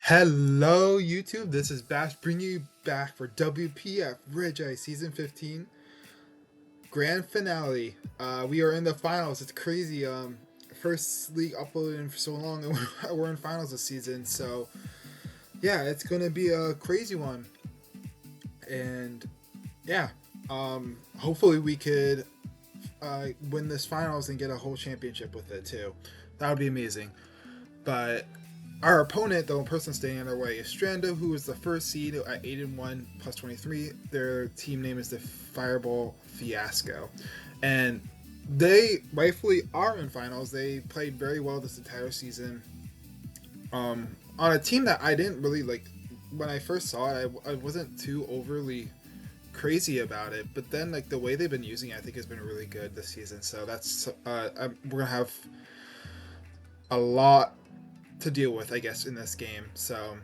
Hello YouTube, this is Bash bringing you back for WPF Regice Season 15 Grand Finale. We are in the finals. It's crazy. First league uploaded in for so long and we're in finals this season. So yeah, it's going to be a crazy one. And yeah, hopefully we could win this finals and get a whole championship with it too. That would be amazing. But our opponent, the person standing in our way, is Strando, who is the first seed at 8-1 plus 23. Their team name is the Firebird Fiasco. And they rightfully are in finals. They played very well this entire season. On a team that I didn't really like. When I first saw it, I wasn't too overly crazy about it. But then like the way they've been using it, I think has been really good this season. So that's we're going to have a lot to deal with, I guess, in this game. So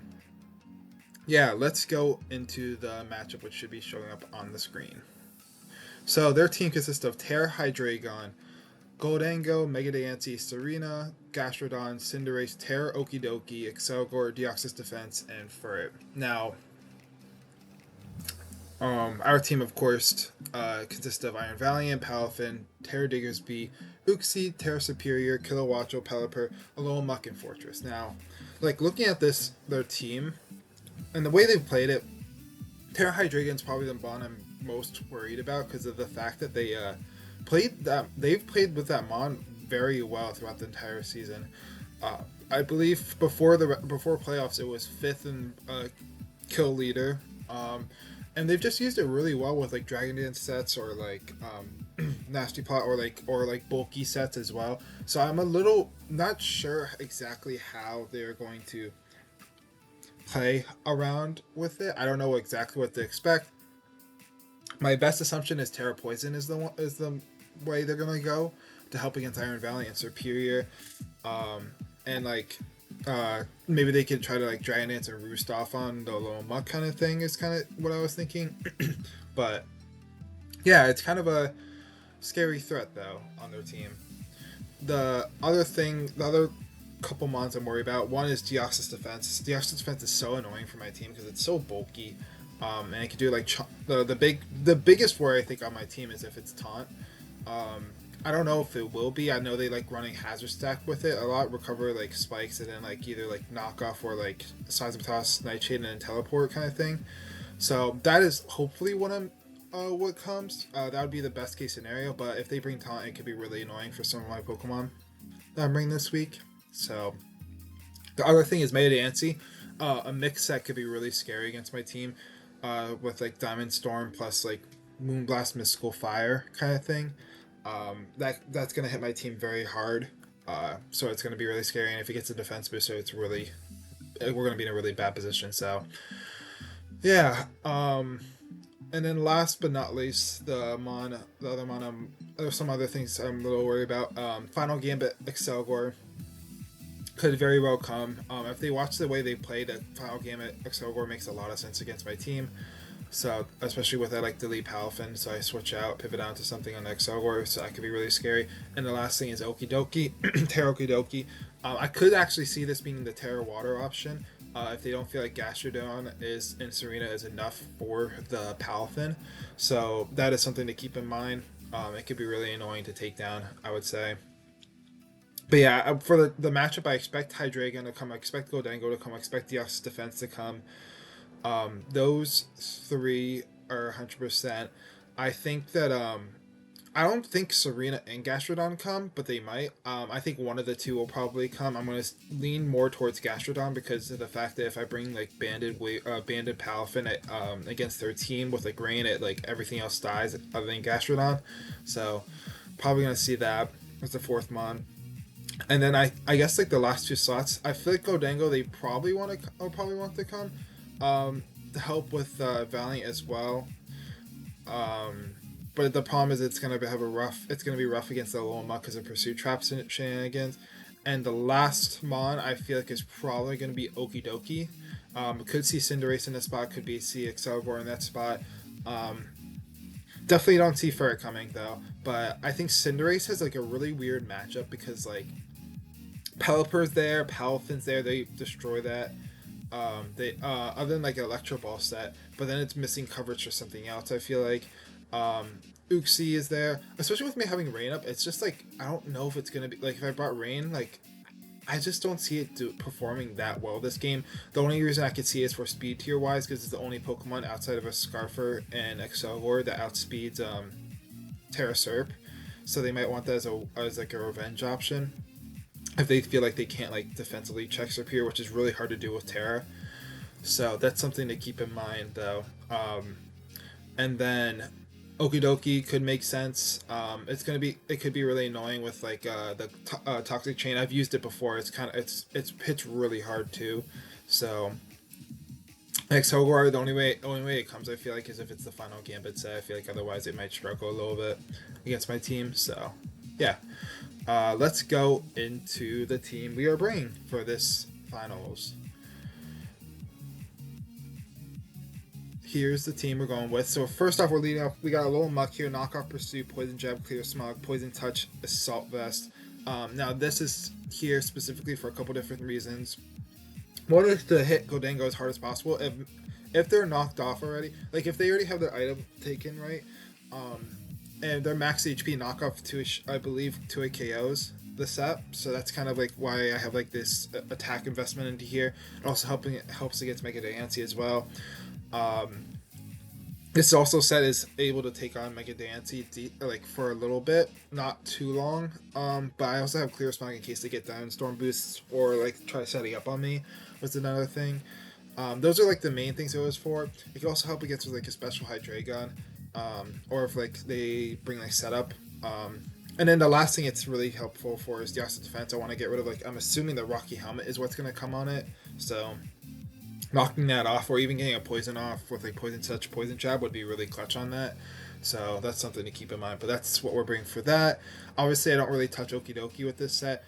yeah, let's go into the matchup, which should be showing up on the screen. So their team consists of Terra Hydreigon, Goldango, Megadancy, Serena, Gastrodon, Cinderace, Terra Okidoki, Excelgor, Deoxys Defense, and Furret. Now, our team, of course, consists of Iron Valiant, Palafin, Terra Diggersby, Uxie, Terra Superior, Kilowatcho, Pelipper, Alolan Muck, and Fortress. Now, like looking at their team, and the way they've played it, Terra Hydreigon's probably the one I'm most worried about because of the fact that they've played with that Mon very well throughout the entire season. I believe before playoffs it was 5th in kill leader. And they've just used it really well with like Dragon Dance sets or like Nasty Plot or like bulky sets as well. So I'm a little not sure exactly how they're going to play around with it. I don't know exactly what to expect. My best assumption is Terra Poison is the way they're gonna go to help against Iron Valley and Superior, and like maybe they could try to like Dragon Dance and Roost off on the Alolan Muck kind of thing is kind of what I was thinking. But yeah, it's kind of a scary threat though on their team. The other couple mons I'm worried about, one is Deoxys Defense. Deoxys Defense is so annoying for my team because it's so bulky, and it can do like the biggest worry I think on my team is if it's Taunt. I don't know if it will be. I know they like running Hazard Stack with it a lot, recover like spikes and then like either like knockoff or like Seismic Nightshade and then teleport kind of thing. So that is hopefully what comes. That would be the best case scenario. But if they bring Taunt, it could be really annoying for some of my Pokemon that I'm bringing this week. So the other thing is Megadancy. A mix set could be really scary against my team, with like Diamond Storm plus like Moonblast Mystical Fire kind of thing. That's gonna hit my team very hard, so it's gonna be really scary. And if it gets a defense booster, we're gonna be in a really bad position. So yeah, and then last but not least, the other mon, there's some other things I'm a little worried about. Final Gambit Excelgor could very well come. If they watch the way they played, Final Gambit Excelgor makes a lot of sense against my team. So, especially with I like delete Palafin, so I switch out, pivot out to something on the Excelgor, so that could be really scary. And the last thing is Okidoki, Terra Okidoki. I could actually see this being the Terra Water option, if they don't feel like Gastrodon and Serena is enough for the Palafin. So that is something to keep in mind. It could be really annoying to take down, I would say. But yeah, for the matchup, I expect Hydreigon to come, I expect Goldango to come, I expect Deoxys Defense to come. Those three are 100%. I think that I don't think Serena and Gastrodon come, but they might. I think one of the two will probably come. I'm going to lean more towards Gastrodon because of the fact that if I bring like banded Palafin against their team with like rain, it like everything else dies other than Gastrodon. So probably going to see that as the fourth mon. And then I guess like the last two slots, I feel like Goldango they probably want to come. To help with Valiant as well, but the problem is it's gonna be rough against the Alolan Muck because of Pursuit Traps and shenanigans. And the last mon I feel like is probably gonna be Okidoki. Could see Cinderace in that spot, could be see Excelgor in that spot. Definitely don't see Ferret coming though, but I think Cinderace has like a really weird matchup because like Pelipper's there, Palaffin's there, they destroy that. They other than like an Electro Ball set, but then it's missing coverage for something else. I feel like Uxie is there, especially with me having Rain up. It's just like I don't know if it's gonna be like if I brought Rain, like I just don't see it performing that well this game. The only reason I could see it is for speed tier wise because it's the only Pokemon outside of a Scarfer and Excelgor that outspeeds Terraserp, so they might want that as like a revenge option if they feel like they can't like defensively check Serperior, which is really hard to do with Terra. So that's something to keep in mind though. And then Okidoki could make sense. It could be really annoying with like the toxic chain. I've used it before. It's hits really hard too. So Exogor, the only way it comes, I feel like, is if it's the final Gambit set. I feel like otherwise it might struggle a little bit against my team. So yeah, let's go into the team we are bringing for this finals. Here's the team we're going with. So first off, we're leading off. We got a little Muck here, Knockoff Pursuit, Poison Jab, Clear Smog, Poison Touch, Assault Vest. Now this is here specifically for a couple different reasons. One is to hit Gholdengo as hard as possible. If they're knocked off already, like if they already have their item taken right, and their max HP knockoff to I believe to a KOs the set. So that's kind of like why I have like this attack investment into here. And also helps against Mega Diancie as well. This also set is able to take on Mega Diancie like for a little bit, not too long. But I also have Clear Smog in case they get down storm boosts or like try setting up on me. Was another thing. Those are like the main things it was for. It can also help against like a special Hydreigon, or if like they bring like setup. And then the last thing it's really helpful for is Deoxys Defense. I want to get rid of like I'm assuming the Rocky Helmet is what's gonna come on it. So knocking that off or even getting a poison off with like Poison Touch, Poison Jab would be really clutch on that. So that's something to keep in mind. But that's what we're bringing for that. Obviously, I don't really touch Okidoki with this set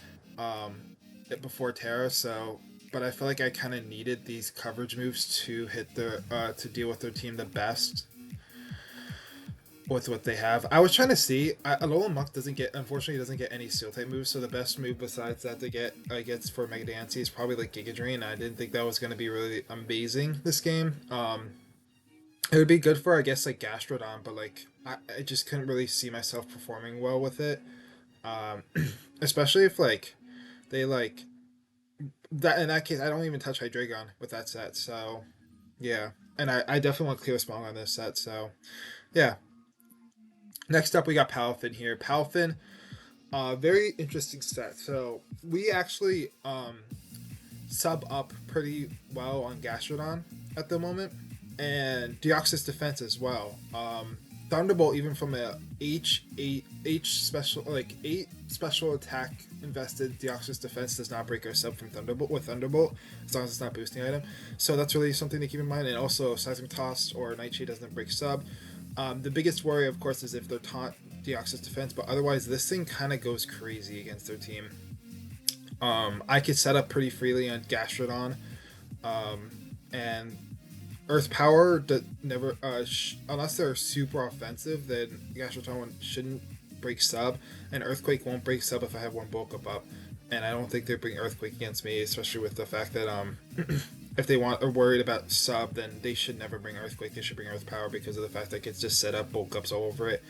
before Terra. So, but I feel like I kind of needed these coverage moves to hit their to deal with their team the best with what they have. I was trying to see. Alolan Muck unfortunately doesn't get any Steel type moves. So the best move besides that to gets for Mega Diancie is probably like Giga Drain. I didn't think that was going to be really amazing this game. It would be good for I guess like Gastrodon, but like I just couldn't really see myself performing well with it. Especially if like they like that in that case I don't even touch Hydreigon with that set. So yeah, and I definitely want Clear Smog on this set. So yeah. Next up, we got Palafin here. Palafin, very interesting set. So we actually sub up pretty well on Gastrodon at the moment, and Deoxys Defense as well. Thunderbolt, even from a H special like 8 special attack invested, Deoxys Defense does not break our sub from Thunderbolt as long as it's not boosting item. So that's really something to keep in mind. And also Seismic Toss or Nightshade doesn't break sub. The biggest worry, of course, is if they're taunt Deoxys Defense, but otherwise this thing kind of goes crazy against their team. I could set up pretty freely on Gastrodon, and Earth Power never, unless they're super offensive, then Gastrodon shouldn't break sub, and Earthquake won't break sub if I have one bulk up, and I don't think they bring Earthquake against me, especially with the fact that if they are worried about sub, then they should never bring Earthquake. They should bring Earth Power because of the fact that it's just set up bulk ups all over it.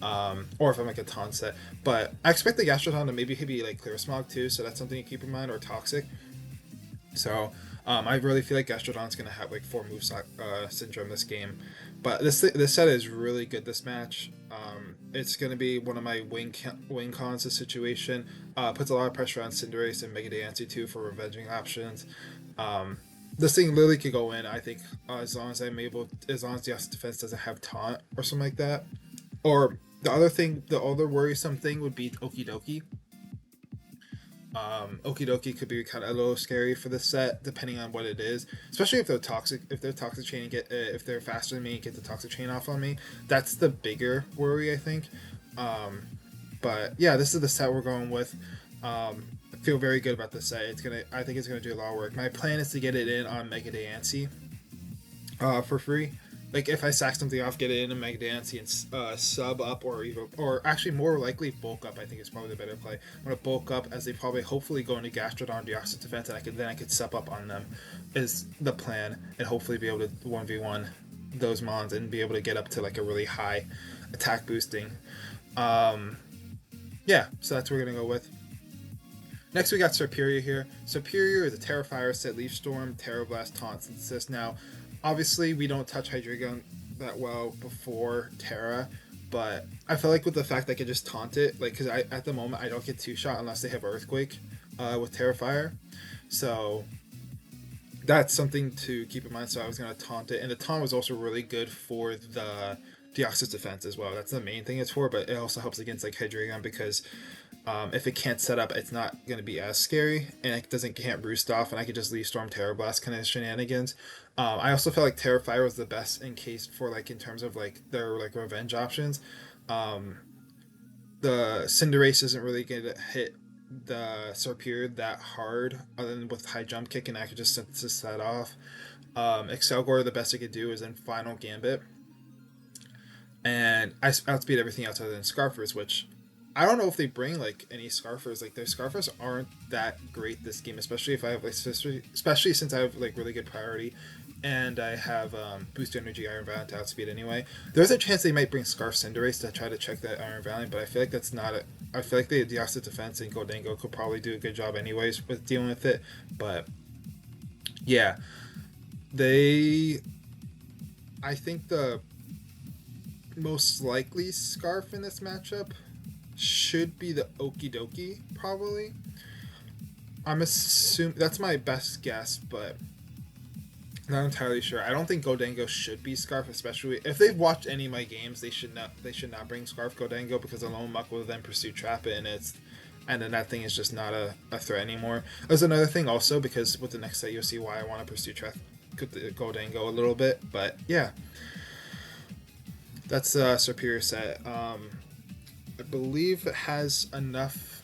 Or if I'm like a taunt set. But I expect the Gastrodon to maybe be like Clear Smog too, so that's something to keep in mind, or Toxic. So I really feel like Gastrodon's gonna have like 4 move syndrome this game. But this set is really good this match. It's gonna be one of my win cons of situation. Puts a lot of pressure on Cinderace and Mega Diancie too for revenging options. This thing literally could go in, I think, as long as Deoxys Defense doesn't have taunt or something like that. Or the other worrisome thing would be Okidoki. Okidoki could be kind of a little scary for this set, depending on what it is. Especially if they're toxic chain and if they're faster than me and get the toxic chain off on me. That's the bigger worry, I think. But yeah, this is the set we're going with. I feel very good about this set. I think it's gonna do a lot of work. My plan is to get it in on Mega Diancie for free. like if I sack something off, get it in a Mega Dancy and sub up, or actually more likely bulk up. I think is probably the better play. I'm gonna bulk up as they probably hopefully go into Gastrodon Deoxys defense, and I could sub up on them is the plan, and hopefully be able to 1v1 those mons and be able to get up to like a really high attack boosting. Yeah, so that's what we're gonna go with. Next we got Superior here. Superior is a Terrifier set, Leaf Storm, Terra Blast, Taunt, Synthesis. Now, obviously we don't touch Hydreigon that well before Terra, but I feel like with the fact that I can just taunt it, like, because at the moment I don't get 2-shot unless they have Earthquake with Terrifier. So that's something to keep in mind. So I was going to taunt it, and the taunt was also really good for the Deoxys defense as well. That's the main thing it's for, but it also helps against like Hydreigon because if it can't set up, it's not going to be as scary, and it can't roost off, and I could just Leaf Storm, Terra Blast kind of shenanigans. I also felt like Terrifier was the best in case for like in terms of like their like revenge options. The Cinderace isn't really going to hit the Serperior that hard, other than with High Jump Kick, and I could just synthesis that off. Excelgor, the best I could do is in Final Gambit, and I outspeed everything else other than Scarfers, which I don't know if they bring like any Scarfers. Like their Scarfers aren't that great this game, especially if I have like especially since I have like really good priority, and I have Boost Energy Iron Valiant to outspeed anyway. There's a chance they might bring Scarf Cinderace to try to check that Iron Valiant, but I feel like that's not a. I feel like the Deoxys defense and Goldango could probably do a good job anyways with dealing with it. But yeah, I think the most likely Scarf in this matchup should be the Okie Dokie, probably. I'm assuming that's my best guess, but not entirely sure. I don't think Goldango should be Scarf, especially if they've watched any of my games. They should not bring Scarf Goldango because Alone Muck will then pursue Trap it, and then that thing is just not a threat anymore. There's another thing also, because with the next set you'll see why I want to pursue Trap Goldango a little bit, but yeah, that's a Superior set. I believe it has enough.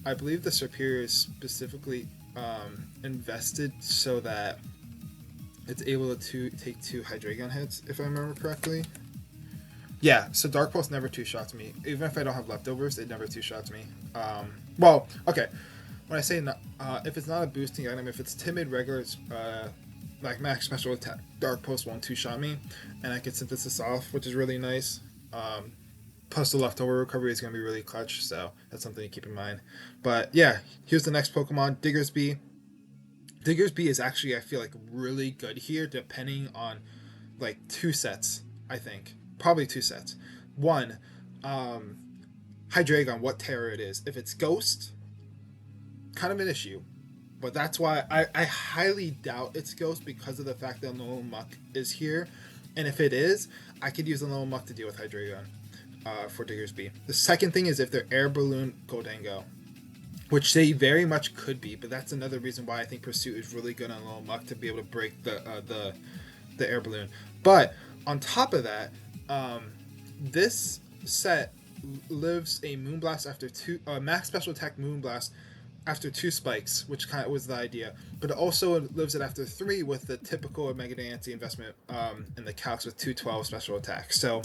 I believe the Superior is specifically invested so that it's able to take 2 Hydreigon hits, if I remember correctly. Yeah, so Dark Pulse never 2-shots me. Even if I don't have leftovers, it never 2-shots me. Well, okay. When I say not, if it's not a boosting item, if it's timid, regular, like max special attack, Dark Pulse won't 2-shot me, and I can synthesis off, which is really nice. Plus the leftover recovery is going to be really clutch, so that's something to keep in mind. But yeah, here's the next Pokemon, Diggersby. Diggersby is actually, I feel like, really good here, depending on like 2 sets, I think. Probably 2 sets. One, Hydreigon, what terror it is. If it's Ghost, kind of an issue. But that's why I highly doubt it's Ghost because of the fact that Lone Muck is here. And if it is, I could use a Lone Muck to deal with Hydreigon for Diggersby. The second thing is if they're Air Balloon Goldango, which they very much could be, but that's another reason why I think Pursuit is really good on Lone Muck to be able to break the Air Balloon. But on top of that, this set lives a Moonblast after 2 max special attack Moonblast after 2 spikes, which kind of was the idea, but it also lives it after 3 with the typical Mega anti-investment in the calcs with 212 special attacks. So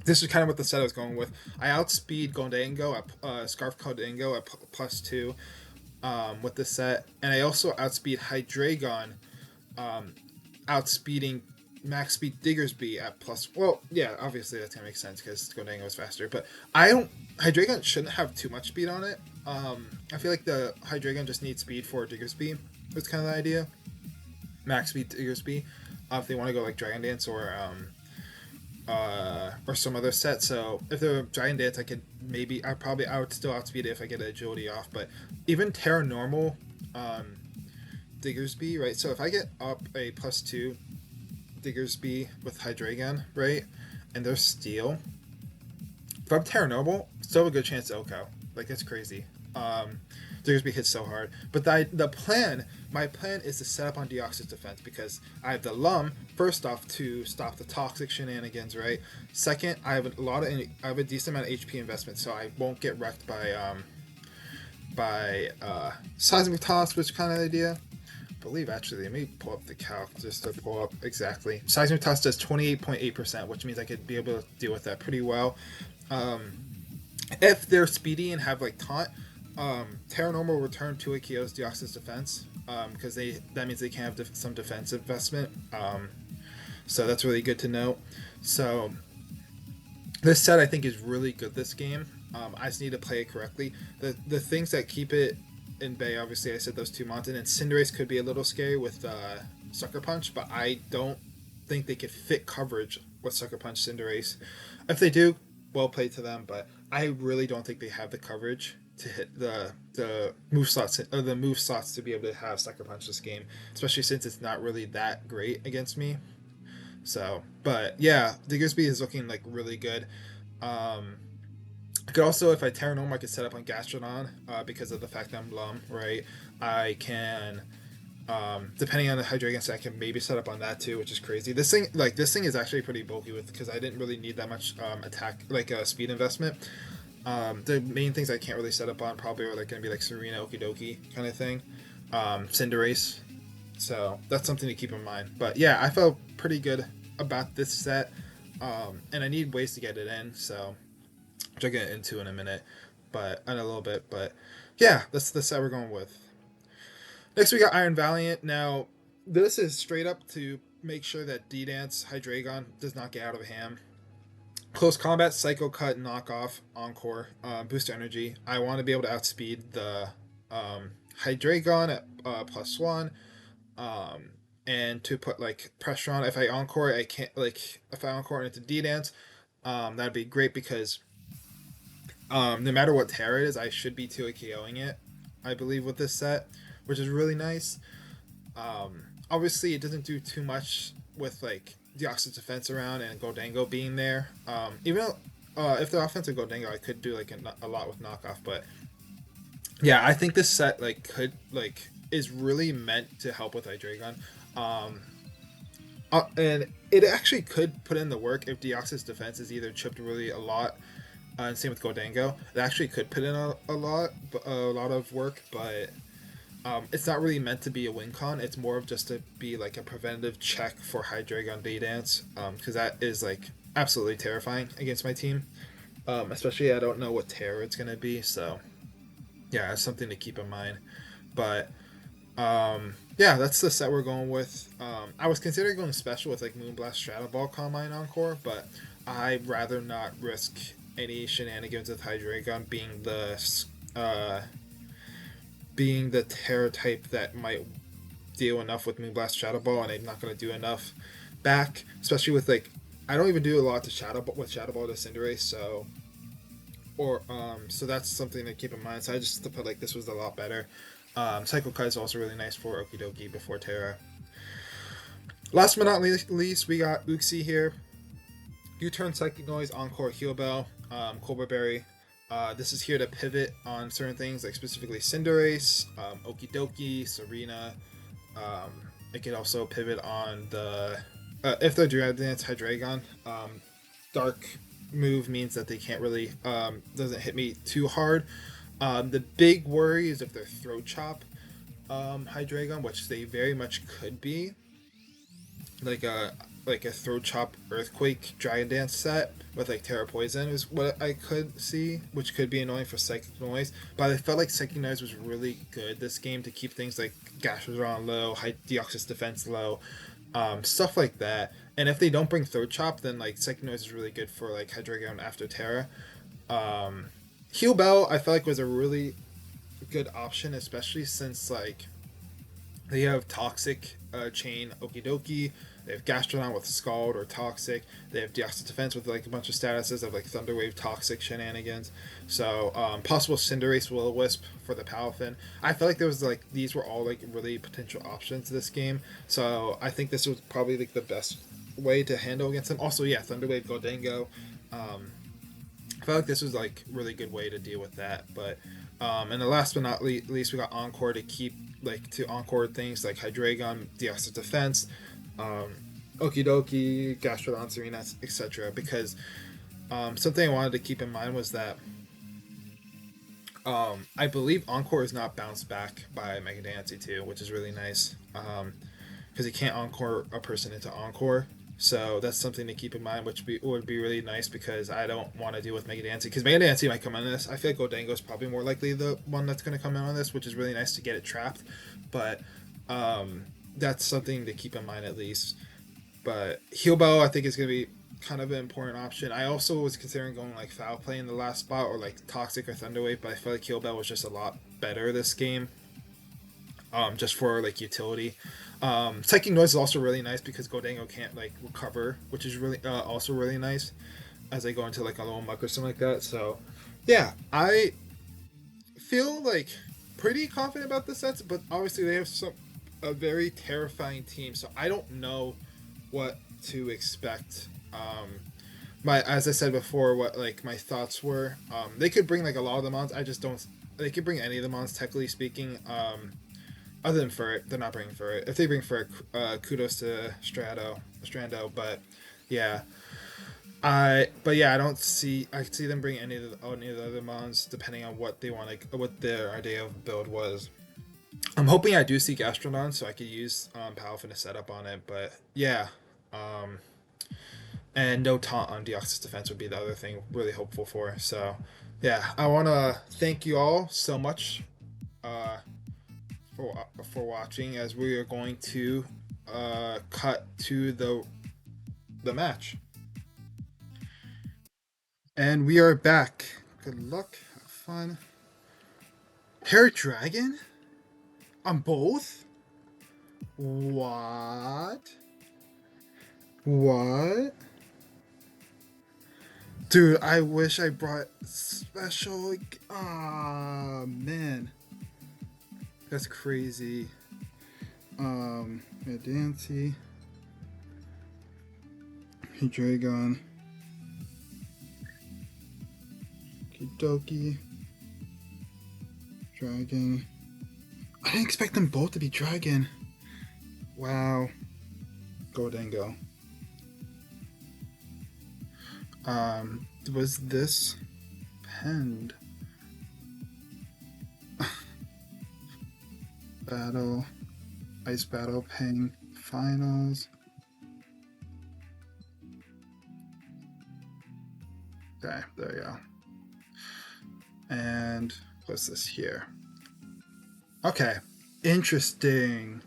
this is kind of what the set I was going with. I outspeed Goldango at Scarf Goldango at +2 with this set, and I also outspeed Hydreigon, outspeeding max speed Diggersby at well, yeah, obviously that's gonna make sense because Goldango is faster, but Hydreigon shouldn't have too much speed on it. I feel like the Hydreigon just needs speed for Diggersby. That's kind of the idea. Max speed Diggersby, if they want to go like Dragon Dance or some other set. So if they're Dragon Dance, I could maybe I would still outspeed it if I get agility off. But even Terra Normal Diggersby, right? So if I get up a +2 Diggersby with Hydreigon, right, and there's Steel, if I'm Terra Normal, still have a good chance to OHKO. Like, it's crazy. Diggersby hits so hard. But my plan is to set up on Deoxys defense because I have the Lum, first off, to stop the toxic shenanigans, right? Second, I have a decent amount of HP investment, so I won't get wrecked by Seismic Toss, which kind of idea. believe actually, let me pull up the calc just to pull up exactly. Seismic Toss does 28.8%, which means I could be able to deal with that pretty well. If they're speedy and have like taunt, Terra Normal will return 2 KOs Deoxys defense, because that means they can have some defense investment. So that's really good to know. So this set I think is really good this game. I just need to play it correctly. The things that keep it in bay, obviously I said those 2 Mountain, and Cinderace could be a little scary with Sucker Punch, but I don't think they could fit coverage with Sucker Punch Cinderace. If they do, well played to them, but I really don't think they have the coverage to hit the move slots, or the move slots to be able to have Sucker Punch this game, especially since it's not really that great against me. So, but yeah, Diggersby is looking like really good. I could also, if I Terra Normal, I could set up on Gastrodon, because of the fact that I'm Lum, right? I can, depending on the Hydreigon set, I can maybe set up on that too, which is crazy. This thing is actually pretty bulky because I didn't really need that much attack, speed investment. The main things I can't really set up on probably are like going to be like Serena, Okidoki kind of thing, Cinderace. So that's something to keep in mind. But yeah, I felt pretty good about this set, and I need ways to get it in, so which I'll get into in a minute, but in a little bit. But yeah, that's the set we're going with. Next we got Iron Valiant. Now this is straight up to make sure that D-Dance Hydreigon does not get out of hand. Close combat, Psycho Cut, Knockoff, Encore, Booster Energy. I want to be able to outspeed the Hydreigon at +1, and to put like pressure on. If I Encore, I can't if I Encore into D-Dance, that'd be great because no matter what Terra it is, I should be 2 KOing it, I believe, with this set, which is really nice. Obviously, it doesn't do too much with like Deoxys defense around and Goldango being there. Even though, if the offensive Goldango, I could do like a lot with Knockoff, but yeah, I think this set is really meant to help with Hydreigon. And it actually could put in the work if Deoxys defense is either chipped really a lot, and same with Goldango. It actually could put in a lot of work, but it's not really meant to be a win con. It's more of just to be like a preventative check for Hydreigon D-Dance, because that is like absolutely terrifying against my team. Especially I don't know what Terra it's gonna be, so yeah, it's something to keep in mind. But yeah, that's the set we're going with. I was considering going special with like Moonblast Shadow Ball Combine Encore, but I'd rather not risk any shenanigans with Hydreigon being the Terra type that might deal enough with Moonblast Shadow Ball, and I'm not going to do enough back, especially with like I don't even do a lot to Shadow Ball to Cinderace, so that's something to keep in mind. So I just put like this was a lot better. Psycho Cut is also really nice for Okidoki before Terra. Last but not least, we got Uxie here. U-Turn, Psychic Noise, Encore, Heal Bell, Cobra Berry. This is here to pivot on certain things, like specifically Cinderace, Okidoki, Serena. It could also pivot on the if they're Dance Hydreigon. Dark move means that they can't really doesn't hit me too hard. The big worry is if they're Throat Chop Hydreigon, which they very much could be, like a Throat Chop Earthquake Dragon Dance set with like Terra Poison is what I could see, which could be annoying for Psychic Noise. But I felt like Psychic Noise was really good this game to keep things like Gastrodon low, Deoxys defense low, stuff like that. And if they don't bring Throat Chop, then like Psychic Noise is really good for like Hydreigon after Terra. Heal Bell I felt like was a really good option, especially since like they have Toxic Chain Okidoki, they have Gastrodon with Scald or Toxic, they have Deoxys defense with like a bunch of statuses of like Thunder Wave Toxic shenanigans, so possible Cinderace Will-O-Wisp for the Palafin. I felt like there was like these were all like really potential options this game, so I think this was probably like the best way to handle against them. Also, yeah, Thunder Wave Goldango. I felt like this was like really good way to deal with that. But and the last but not least, we got Encore to keep to Encore things like Hydreigon, Deoxys defense, Okidoki, Gastrodon, Serena, etc. Because something I wanted to keep in mind was that I believe Encore is not bounced back by Mega Dancy too, which is really nice. Because you can't Encore a person into Encore. So that's something to keep in mind, which would be really nice because I don't want to deal with Mega Dancy. Because Mega Dancy might come on this. I feel like Godango is probably more likely the one that's going to come in on this, which is really nice to get it trapped. But that's something to keep in mind at least. But Heal Bow, I think, is going to be kind of an important option. I also was considering going like Foul Play in the last spot or like Toxic or Thunderwave, but I feel like Heal Bell was just a lot better this game. Just for like utility. Psychic Noise is also really nice because Godango can't like recover, which is really also really nice as they go into like a little muck or something like that. So yeah, I feel like pretty confident about the sets, but obviously they have a very terrifying team, so I don't know what to expect. My As I said before, what like my thoughts were. They could bring like a lot of the mons. I just don't. They could bring any of the mons, technically speaking. Other than Furret, they're not bringing Furret. If they bring Furret, kudos to Strando. But yeah, I don't see. I could see them bring any of the other mons depending on what they want, like what their idea of build was. I'm hoping I do see Gastrodon so I could use Palafin to set up on it. But yeah, um, and no taunt on Deoxys defense would be the other thing really hopeful for. So yeah, I want to thank you all so much uh, for watching as we are going to cut to the match. And we are back. Good luck, have fun. Hair Dragon? On both? What? What? Dude, I wish I brought special. Ah, man. That's crazy. Dancy. Dragon. Kidoki. Dragon. I didn't expect them both to be Dragon. Wow. Godango. Was this penned? Battle. Ice Battle Ping Finals. Okay, there you go. And what's this here? Okay, interesting.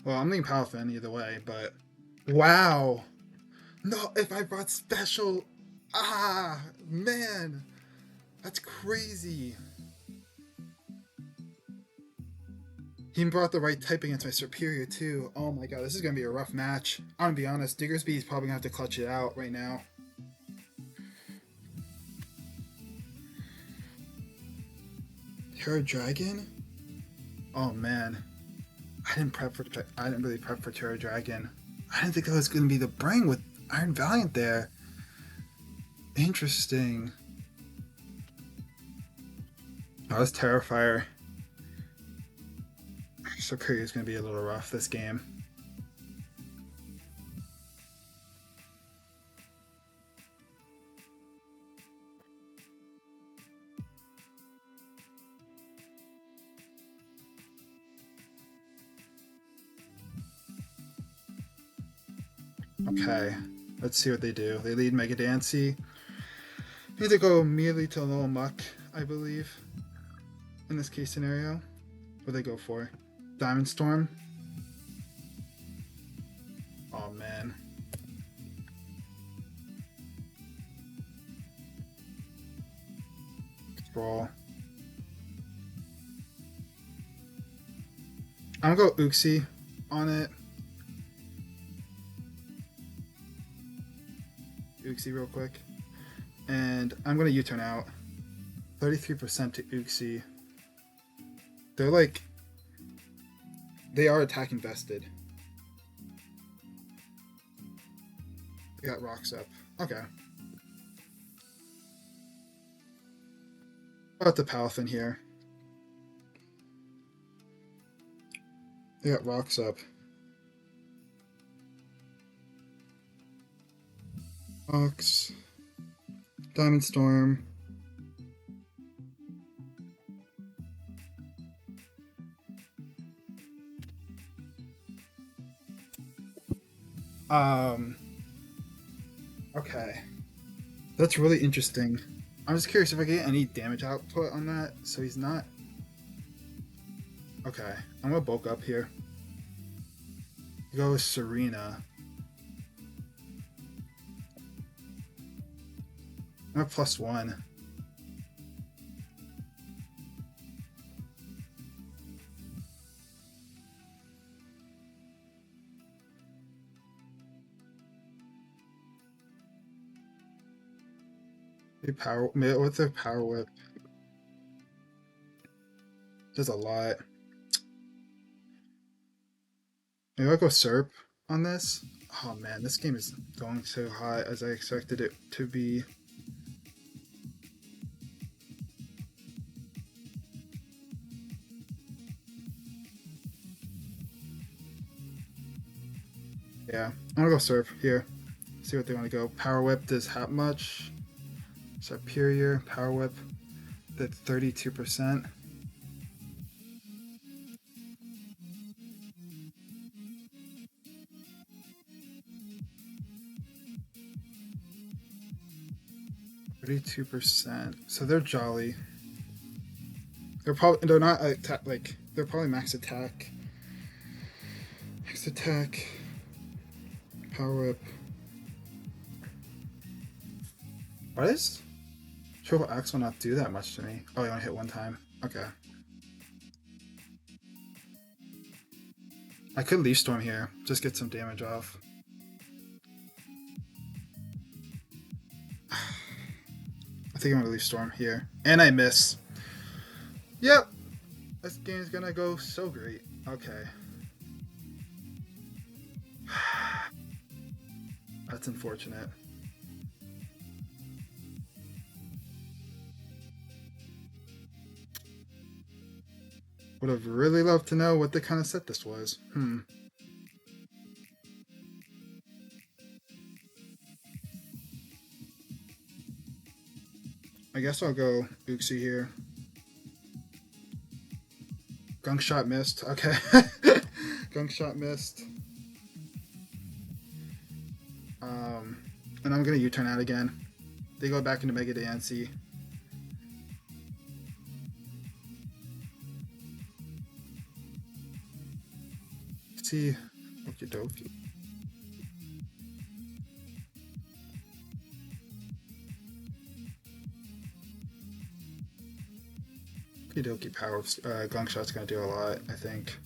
Well, I'm thinking Palafin either way, but wow. No, if I brought special, man, that's crazy. He brought the right type against my superior too. Oh my god, this is gonna be a rough match. I'm gonna be honest, Diggersby is probably gonna have to clutch it out right now. Terra Dragon? Oh man, I didn't really prep for Terra Dragon. I didn't think that was gonna be the brain with Iron Valiant there. Interesting. Oh, this Terrifier. Superior is gonna be a little rough this game. Okay, let's see what they do. They lead Mega Dancy. Need to go immediately to a little muck, I believe. In this case scenario, what do they go for? Diamond Storm. Oh man. Scroll. I'm gonna go Uxie on it. Uxie real quick. And I'm gonna U-turn out. 33% to Uxie. They're like... They are attack invested. They got rocks up. Okay. About the Palafin here. They got rocks up. Rocks. Diamond Storm. Um. Okay. That's really interesting. I'm just curious if I get any damage output on that. So he's not. Okay. I'm gonna bulk up here. Go with Serena. I'm at +1. Power with their power whip. There's a lot. Maybe I'll go Serp on this. Oh man, this game is going so hot as I expected it to be. Yeah, I'm gonna go Serp here. See what they want to go. Power Whip does how much? Superior Power Whip. That's 32%. So they're jolly. They're not like they're probably max attack. Max attack. Power whip. Why does triple axe will not do that much to me? Oh, I only hit one time. Okay. I could leaf storm here. Just get some damage off. I think I'm gonna leaf storm here. And I miss. Yep. This game's gonna go so great. Okay. That's unfortunate. Would have really loved to know what the kind of set this was. I guess I'll go Uxie here. Gunk shot missed. Okay. Gunk shot missed. And I'm gonna U-turn out again. They go back into Mega Dancy. See, okie dokie. Okie dokie power gunk shot's gonna do a lot, I think.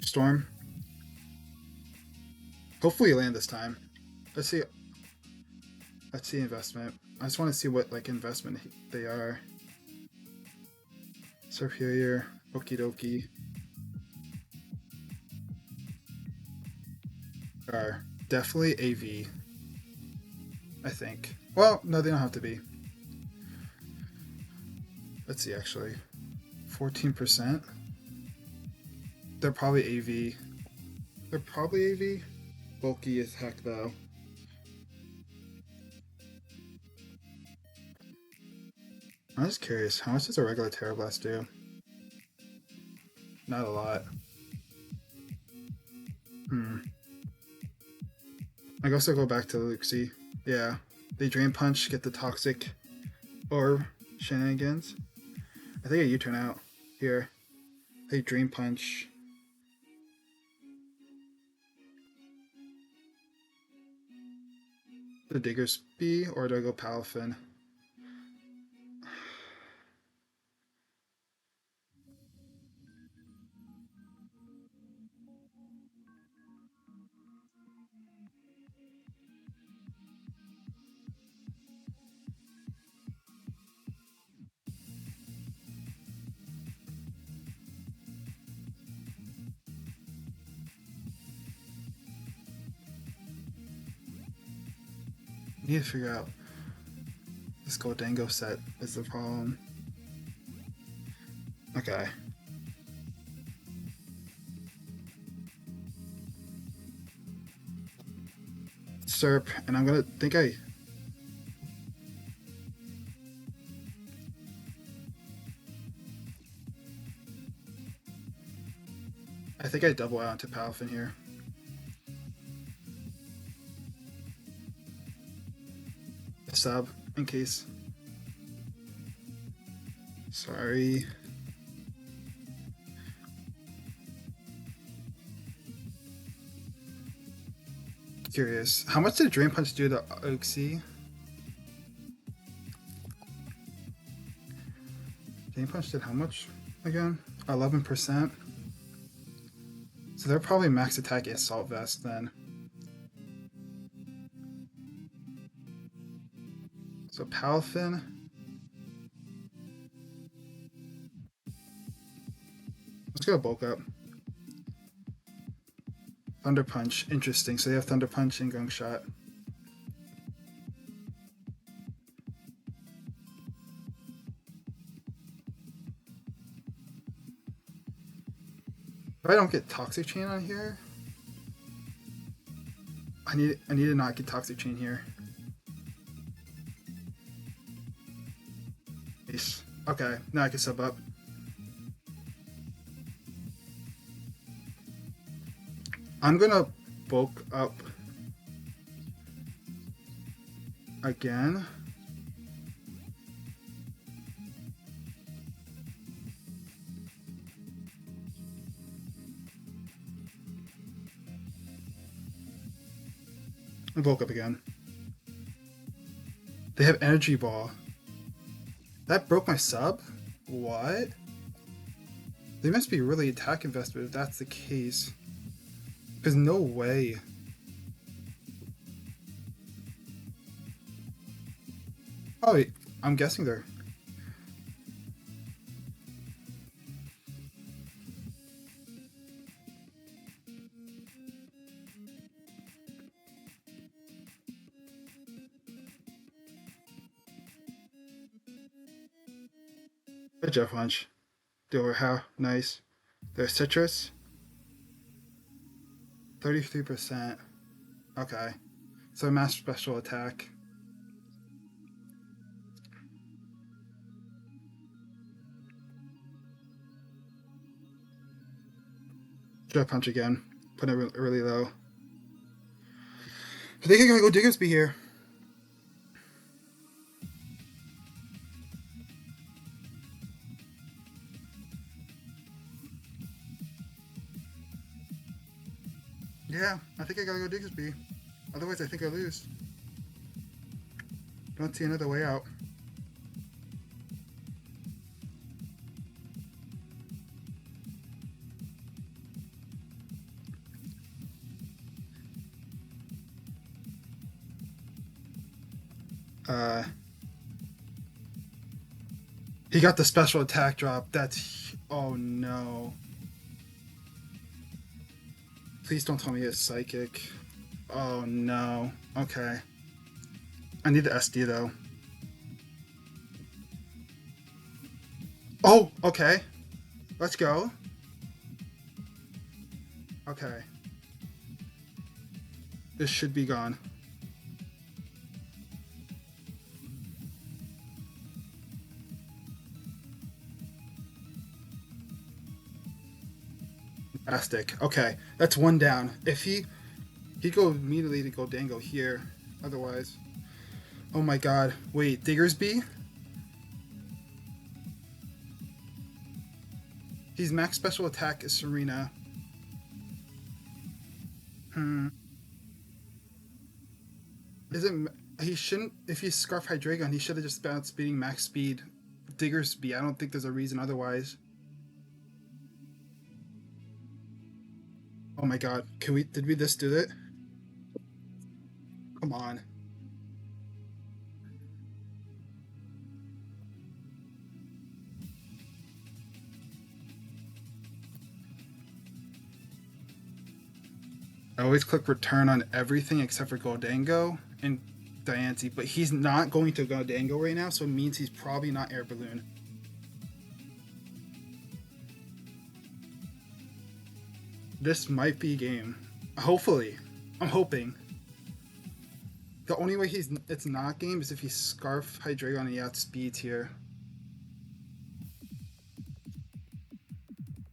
Storm. Hopefully you land this time. Let's see. Let's see investment. I just want to see what like investment they are. Superior. Okie dokie. Are definitely AV. I think. Well, no, they don't have to be. Let's see actually. 14%. They're probably AV. They're probably AV. Bulky as heck though. I'm just curious, how much does a regular Terra Blast do? Not a lot. I guess I'll go back to Luxie. Yeah. They Drain Punch, get the Toxic Orb shenanigans. I think I U-turn out here. They Drain Punch. The Diggers be, or do I go Palafin? I need to figure out this Goldango set is the problem. Okay. Serp, and I'm gonna think I think I double out into Palafin here. Sub in case. Sorry. Curious. How much did Drain Punch do to Oxy? Drain Punch did how much again? 11%. So they're probably max attack Assault Vest then. So Palafin. Let's go bulk up. Thunder Punch. Interesting. So they have Thunder Punch and Gunk Shot. If I don't get Toxic Chain on here, I need to not get Toxic Chain here. Nice. Okay, now I can sub up. I'm gonna bulk up again. And bulk up again. They have Energy Ball. That broke my sub? What? They must be really attack invested if that's the case. Because no way. Oh, wait, I'm guessing they're... Good job, Punch. Do how nice. There's Citrus. 33%. Okay. So mass special attack. Joe Punch again. Put it really low. I think I gotta go Diggersby here. Yeah, I think I gotta go Diggersby. Otherwise, I think I lose. Don't see another way out. He got the special attack drop. That's... Oh no. Please don't tell me it's Psychic. Oh no. Okay. I need the SD though. Oh, okay. Let's go. Okay. This should be gone. Fantastic. Okay, that's one down. If he'd go immediately to go Dango here. Otherwise, oh my God! Wait, Diggersby. He's max special attack is Serena. Isn't he shouldn't if he's Scarf Hydreigon, he should have just bounced beating max speed Diggersby. I don't think there's a reason otherwise. Oh my God! Did we just do it? Come on. I always click return on everything except for Goldango and Diancie, but he's not going to Goldango right now, so it means he's probably not Air Balloon. This might be a game. Hopefully. I'm hoping. The only way it's not game is if he's Scarf Hydreigon and he outspeeds here.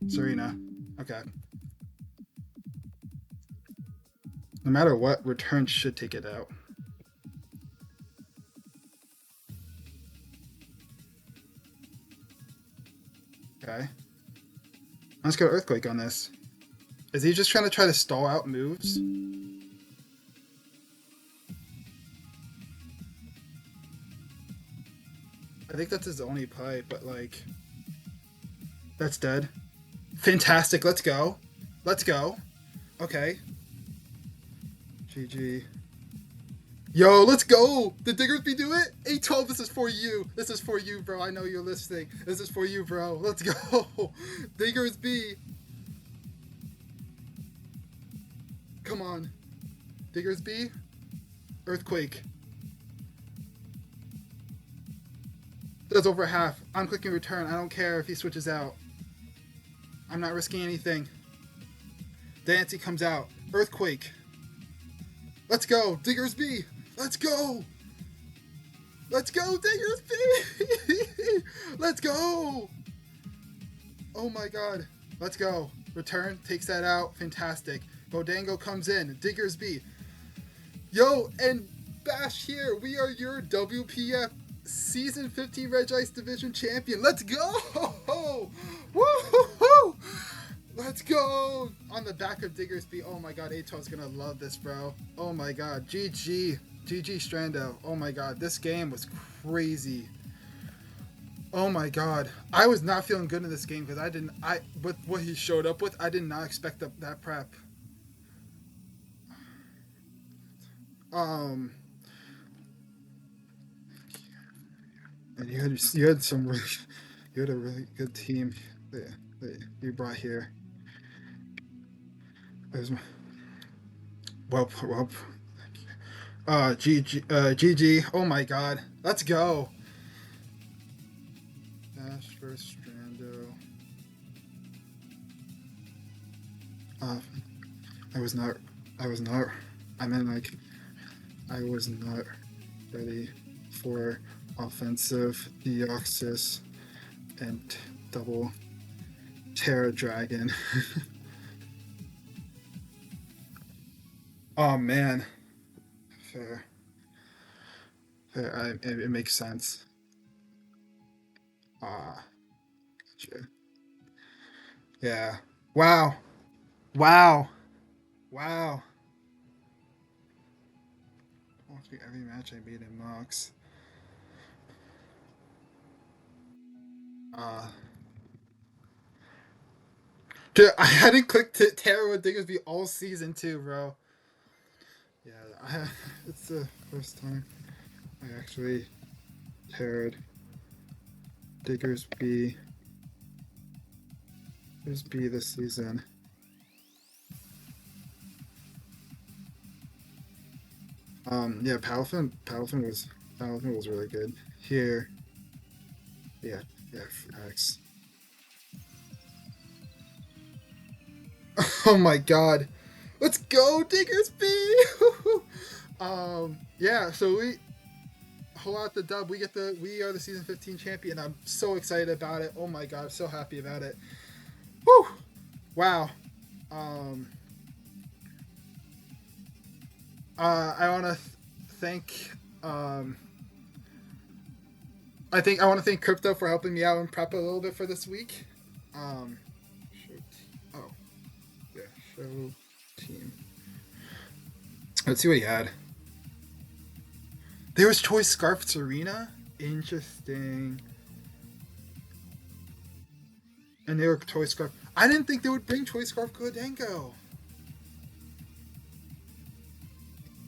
Serena. Okay. No matter what, return should take it out. Okay. Let's go Earthquake on this. Is he just try to stall out moves? I think that's his only play, but like... That's dead. Fantastic, let's go. Let's go. Okay. GG. Yo, let's go! Did Diggersby do it? 812, this is for you. This is for you, bro. I know you're listening. This is for you, bro. Let's go. Diggersby. Come on. Diggersby. Earthquake. That's over half. I'm clicking return. I don't care if he switches out. I'm not risking anything. Dancy comes out. Earthquake. Let's go. Diggersby. Let's go. Let's go, Diggersby. Let's go. Oh my god. Let's go. Return. Takes that out. Fantastic. Bodango comes in. Diggersby. Yo, and Bash here. We are your WPF Season 15 Regice Division Champion. Let's go. Woo-hoo-hoo. Let's go! On the back of Diggersby. Oh my god, Ato's gonna love this, bro. Oh my god. GG. GG Strando. Oh my god, this game was crazy. Oh my god. I was not feeling good in this game because with what he showed up with, I did not expect that prep. And you had a really good team that you brought here. Well, GG. Oh my god. Let's go. Dash first Strando. I was not ready for offensive Deoxys and double Terra Dragon. Oh man. Fair. It makes sense. Gotcha. Yeah. Wow. Wow. Wow. Must be every match I beat in Mox. Dude, I hadn't clicked Terra with Diggersby all season too, bro. Yeah, it's the first time I actually Terra'd Diggersby this season. Yeah, Palafin was really good. Here. Yeah, facts. Oh my god. Let's go, Diggersby! Yeah, so we pull out the dub. We are the season 15 champion. I'm so excited about it. Oh my god, I'm so happy about it. Woo! Wow. I want to thank I want to thank Crypto for helping me out and prep a little bit for this week. Show team. Let's see what he had. There was Choice Scarf Serena. Interesting. And they were Choice Scarf. I didn't think they would bring Choice Scarf Gludenko.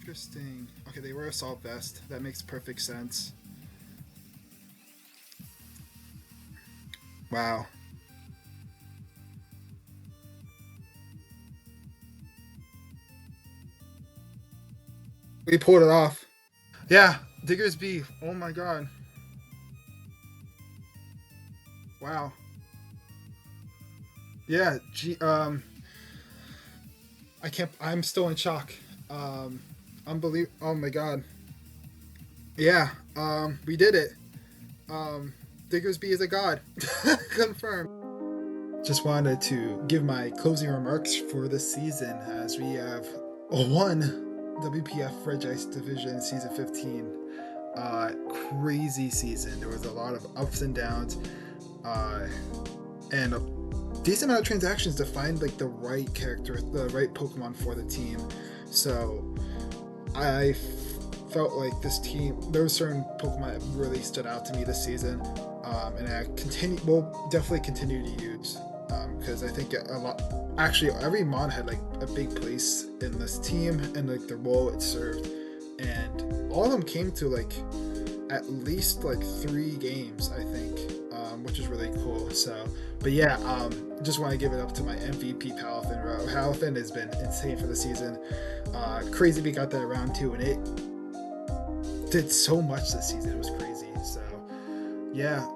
Interesting. Okay, they were Assault Vest. That makes perfect sense. Wow. We pulled it off. Yeah, Diggersby. Oh my god. Wow. Yeah, I'm still in shock. Unbelievable. Oh my god. Yeah, we did it. Diggersby is a god. Confirmed. Just wanted to give my closing remarks for this season as we have won WPF Regice Division Season 15. Crazy season. There was a lot of ups and downs, and a decent amount of transactions to find like the right character, the right Pokemon for the team. So I felt like this team, there were certain Pokemon that really stood out to me this season, and I will definitely continue to use, because I think a lot, actually every mon had like a big place in this team and like the role it served, and all of them came to like at least like 3 games, I think, which is really cool. So, but yeah, just want to give it up to my MVP Palafin. Palafin has been insane for the season. Crazy we got that round 2, and it did so much this season. It was crazy. So yeah,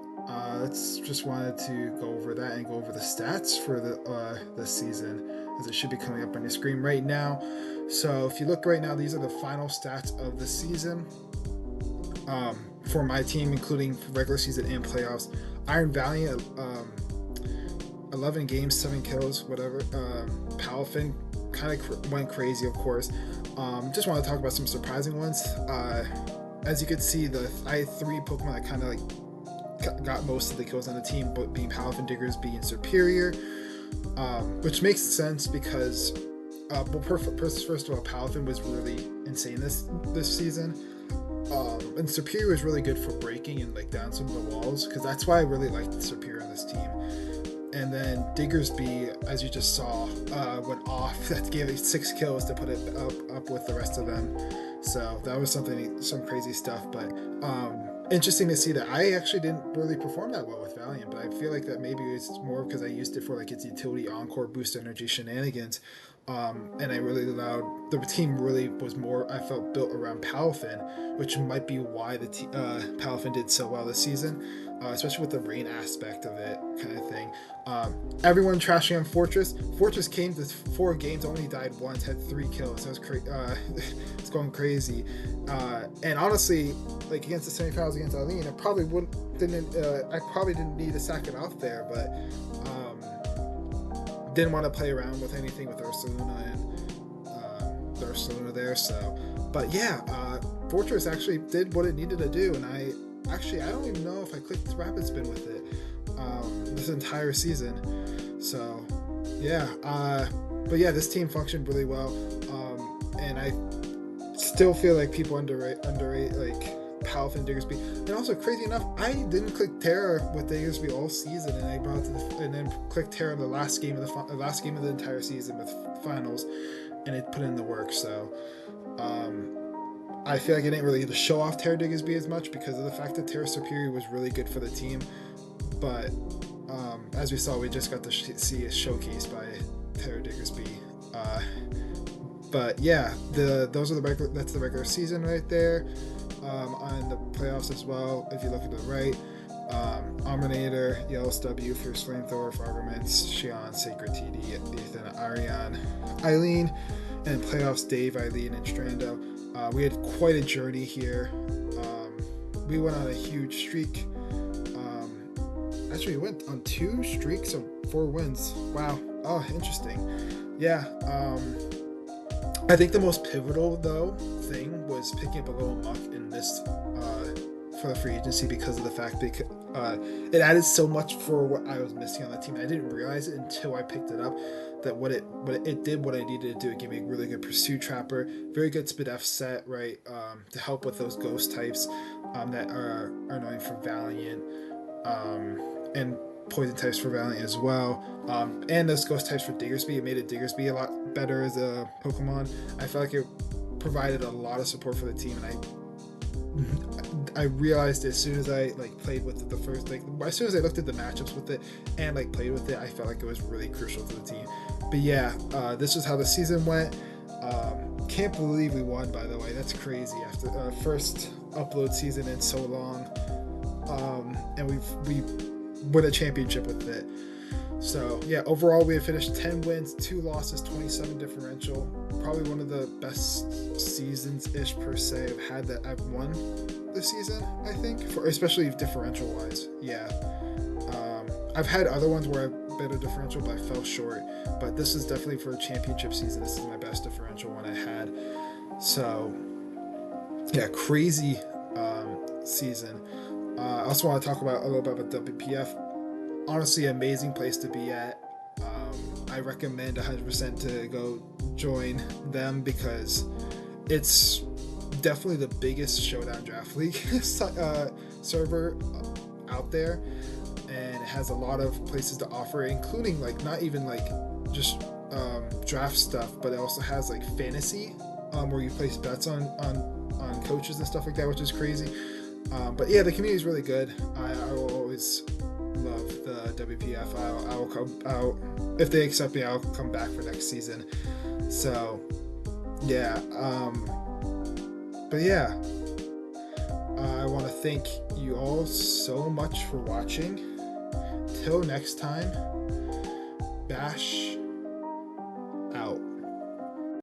let's just wanted to go over that and go over the stats for the this season, as it should be coming up on your screen right now. So if you look right now, these are the final stats of the season. For my team, including regular season and playoffs. Iron Valiant, 11 games, 7 kills, whatever. Palafin kind of went crazy, of course. Just want to talk about some surprising ones. As you can see, I had 3 Pokemon that kind of like got most of the kills on the team, but being Palafin, Diggersby, and Superior, which makes sense because, first of all, Palafin was really insane this season. And Superior was really good for breaking and like down some of the walls, because that's why I really liked Superior on this team. And then Diggersby, as you just saw, went off. That gave it 6 kills to put it up with the rest of them. So that was some crazy stuff. But interesting to see that I actually didn't really perform that well with Valiant, but I feel like that maybe it's more because I used it for like its utility encore boost energy shenanigans. And I really allowed the team really was more, I felt, built around Palafin, which might be why the Palafin did so well this season, especially with the rain aspect of it, kind of thing. Everyone trashing on Fortress. Fortress came to 4 games, only died once, had 3 kills. That was it's going crazy. And honestly, like against the semifinals against Eileen, I probably didn't need to sack it off there, but didn't want to play around with anything with Ursaluna and the Ursaluna there. So, but yeah, Fortress actually did what it needed to do, and I don't even know if I clicked Rapid Spin with it this entire season. So yeah, but yeah, this team functioned really well, and I still feel like people underrate like Palafin, Diggersby, and also crazy enough, I didn't click Terra with Diggersby all season, and I brought it and then clicked Terra the last game of the entire season with finals, and it put in the work. So I feel like I didn't really get to show off Terra Diggersby as much because of the fact that Terra Superior was really good for the team, but as we saw, we just got to see a showcase by Terra Diggersby. But yeah, that's the regular season right there. On the playoffs as well, if you look at the right, Omninator, Yellow W, Fierce Flamethrower, Fibermints, Shion, Sacred TD, Ethan, Ariane, Eileen, and playoffs Dave, Eileen, and Strando. We had quite a journey here. We went on a huge streak. Actually, we went on 2 streaks of 4 wins. Wow. Oh, interesting. Yeah. I think the most pivotal thing was picking up a little muck in this for the free agency, because of the fact that it added so much for what I was missing on the team. I didn't realize it until I picked it up, that what it did what I needed to do. It gave me a really good Pursuit Trapper, very good Spit F set, right, to help with those ghost types that are annoying for Valiant, and poison types for Valiant as well, and those ghost types for Diggersby. It made it Diggersby a lot better as a Pokemon. I felt like it provided a lot of support for the team, and I realized as soon as I like played with it as soon as I looked at the matchups with it and like played with it, I felt like it was really crucial to the team. But yeah, this is how the season went. Can't believe we won, by the way. That's crazy after first upload season in so long, and we win a championship with it. So yeah, overall we have finished 10 wins, 2 losses, 27 differential. Probably one of the best seasons-ish per se I've had that I've won this season, I think, for especially differential wise. Yeah, I've had other ones where better differential, but I fell short. But this is definitely for a championship season. This is my best differential one I had. So yeah, crazy season. I also want to talk about a little bit about WPF. Honestly, amazing place to be at. I recommend 100% to go join them because it's definitely the biggest Showdown Draft League server out there, and it has a lot of places to offer, including like not even like just draft stuff, but it also has like fantasy where you place bets on coaches and stuff like that, which is crazy. But yeah, the community is really good. I will always love the WPF. I will come out if they accept me. I'll come back for next season. So yeah, but yeah, I want to thank you all so much for watching. Till next time, Bash out.